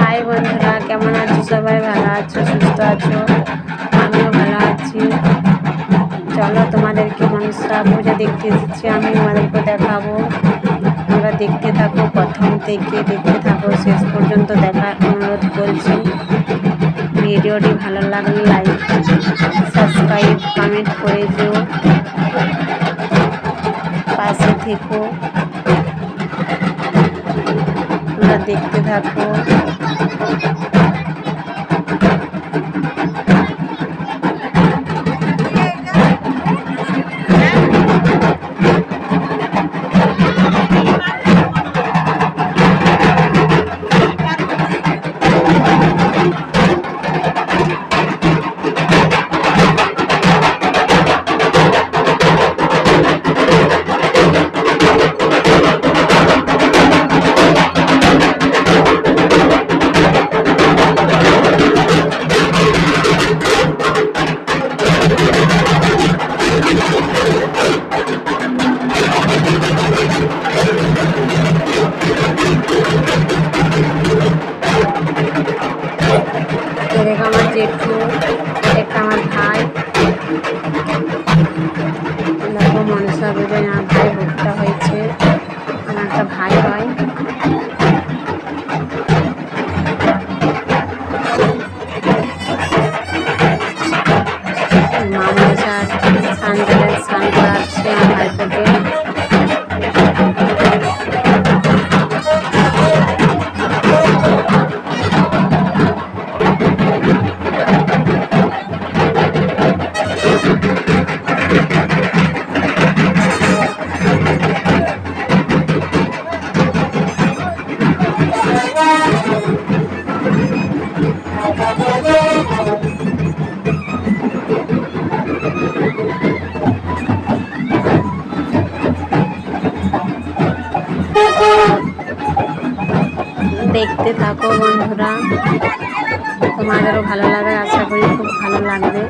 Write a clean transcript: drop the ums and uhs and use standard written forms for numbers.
High বন্ধুরা, কেমন আছো? সবাই ভালো আছো, সুস্থ আছো? আমিও ভালো আছি। চলো তোমাদেরকে মনসা পূজা দেখতে এসেছি, আমি তোমাদেরকে দেখাবো। তোমরা দেখতে থাকো, প্রথম থেকে দেখতে থাকো, শেষ পর্যন্ত দেখার অনুরোধ করছি। ভিডিওটি ভালো লাগলে লাইক, সাবস্ক্রাইব, কমেন্ট করে দিও, পাশে থেকো। তোমরা দেখতে থাকো। আমার জেঠু, একটা আমার ভাই। দেখো মনসা পুজোয় আমার ভাই ভোগটা হয়েছে, আমার একটা ভাই হয়। মা মনসার স্নান করাচ্ছে আমার ভাইপোকে। দেখতে থাকো বন্ধুরা, তোমাদেরও ভালো লাগে, আশা করি খুব ভালো লাগবে।